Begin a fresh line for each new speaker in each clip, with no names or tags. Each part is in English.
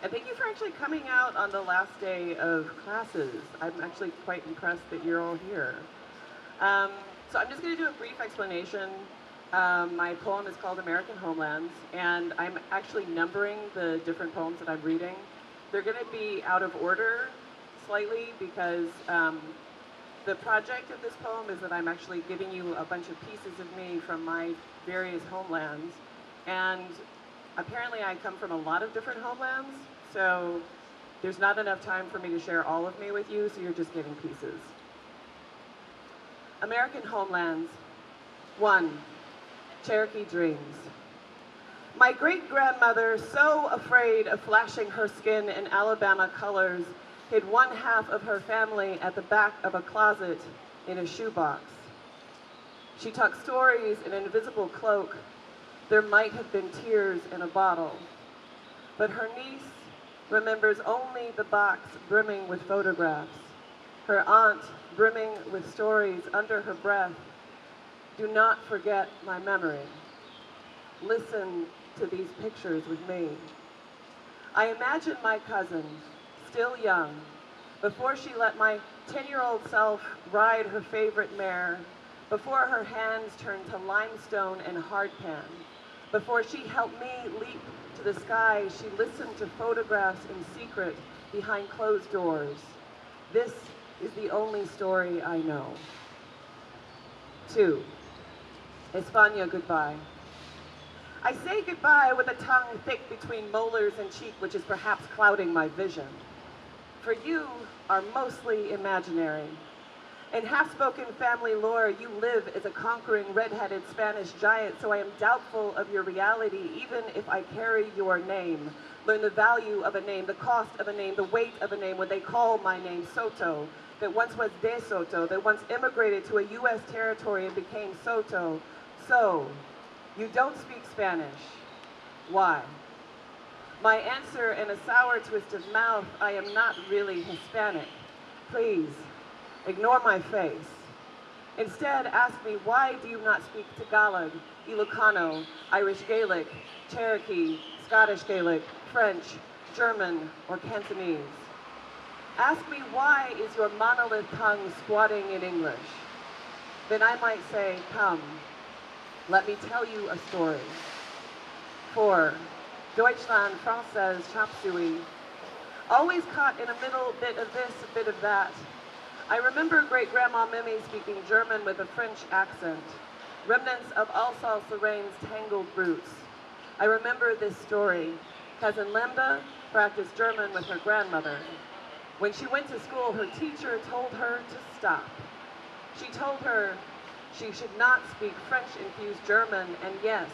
And thank you for actually coming out on the last day of classes. I'm actually quite impressed that you're all here. So I'm just going to do a brief explanation. My poem is called American Homelands, and I'm actually numbering the different poems that I'm reading. They're going to be out of order slightly because the project of this poem is that I'm actually giving you a bunch of pieces of me from my various homelands. And apparently I come from a lot of different homelands, so there's not enough time for me to share all of me with you, so you're just getting pieces. American Homelands. 1. Cherokee Dreams. My great-grandmother, so afraid of flashing her skin in Alabama colors, hid one half of her family at the back of a closet in a shoebox. She tucked stories in an invisible cloak. There might have been tears in a bottle. But her niece remembers only the box brimming with photographs, her aunt brimming with stories under her breath. Do not forget my memory. Listen to these pictures with me. I imagine my cousin, still young, before she let my 10-year-old self ride her favorite mare, before her hands turned to limestone and hardpan, before she helped me leap to the sky, she listened to photographs in secret behind closed doors. This is the only story I know. 2. España goodbye. I say goodbye with a tongue thick between molars and cheek, which is perhaps clouding my vision. For you are mostly imaginary. In half-spoken family lore, you live as a conquering red-headed Spanish giant, so I am doubtful of your reality, even if I carry your name. Learn the value of a name, the cost of a name, the weight of a name when they call my name Soto, that once was De Soto, that once immigrated to a U.S. territory and became Soto. So, you don't speak Spanish. Why? My answer in a sour twist of mouth, I am not really Hispanic. Please, ignore my face. Instead, ask me, why do you not speak Tagalog, Ilocano, Irish Gaelic, Cherokee, Scottish Gaelic, French, German, or Cantonese? Ask me, why is your monolith tongue squatting in English? Then I might say, come, let me tell you a story. 4. Deutschland, Française, chop suey. Always caught in a middle bit of this, a bit of that. I remember great-grandma Mimi speaking German with a French accent. Remnants of Alsace-Lorraine's tangled roots. I remember this story. Cousin Lemba practiced German with her grandmother. When she went to school, her teacher told her to stop. She told her she should not speak French-infused German, and yes,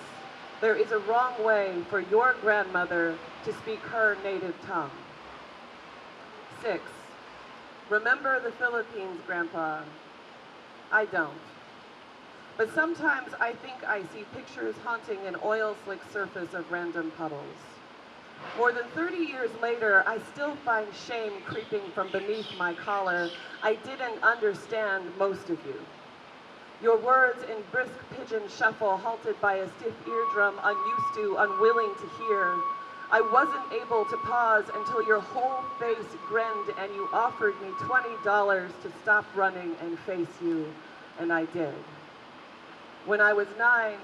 there is a wrong way for your grandmother to speak her native tongue. 6. Remember the Philippines, Grandpa? I don't. But sometimes I think I see pictures haunting an oil-slick surface of random puddles. More than 30 years later, I still find shame creeping from beneath my collar. I didn't understand most of you. Your words in brisk pigeon shuffle, halted by a stiff eardrum, unused to, unwilling to hear. I wasn't able to pause until your whole face grinned and you offered me $20 to stop running and face you, and I did. When I was 9,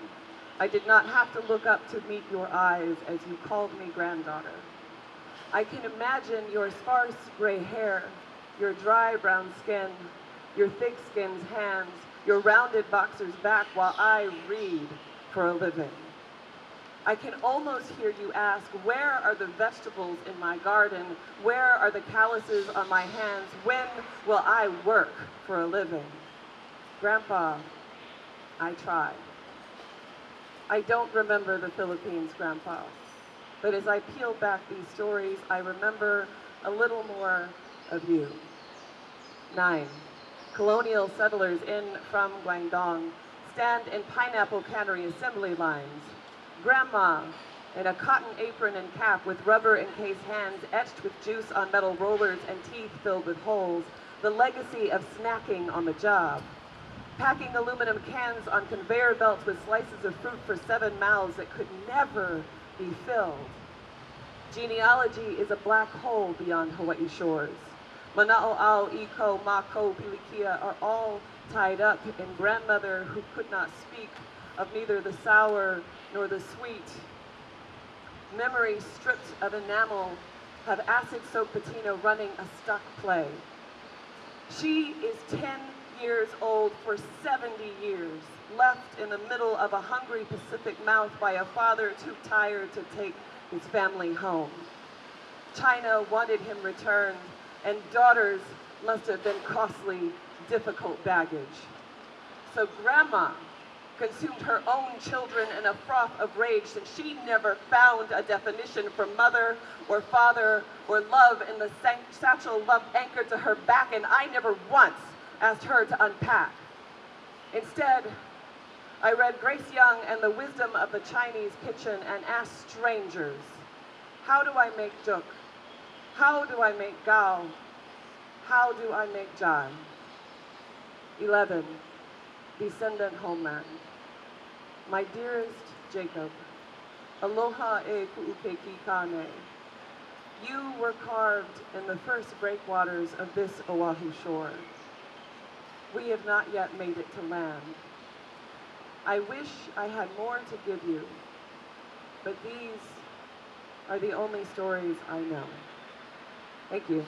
I did not have to look up to meet your eyes as you called me granddaughter. I can imagine your sparse gray hair, your dry brown skin, your thick-skinned hands, your rounded boxer's back while I read for a living. I can almost hear you ask, where are the vegetables in my garden? Where are the calluses on my hands? When will I work for a living? Grandpa, I tried. I don't remember the Philippines, Grandpa, but as I peel back these stories, I remember a little more of you. 9. Colonial settlers in from Guangdong stand in pineapple cannery assembly lines. Grandma, in a cotton apron and cap with rubber-encased hands etched with juice on metal rollers and teeth filled with holes, the legacy of snacking on the job. Packing aluminum cans on conveyor belts with slices of fruit for 7 mouths that could never be filled. Genealogy is a black hole beyond Hawaii shores. Mana'o ao, iko, mako, pilikia are all tied up in grandmother who could not speak of neither the sour nor the sweet. Memory stripped of enamel have acid-soaked patina running a stuck play. She is 10 years old for 70 years, left in the middle of a hungry Pacific mouth by a father too tired to take his family home. China wanted him returned, and daughters must have been costly, difficult baggage. So Grandma consumed her own children in a froth of rage, and she never found a definition for mother or father or love in the satchel lump anchored to her back, and I never once asked her to unpack. Instead, I read Grace Young and the Wisdom of the Chinese Kitchen and asked strangers, how do I make juk? How do I make gao? How do I make jai? 11. Descendant homeland. My dearest Jacob, aloha e ku'ukeki kane. You were carved in the first breakwaters of this Oahu shore. We have not yet made it to land. I wish I had more to give you, but these are the only stories I know. Thank you.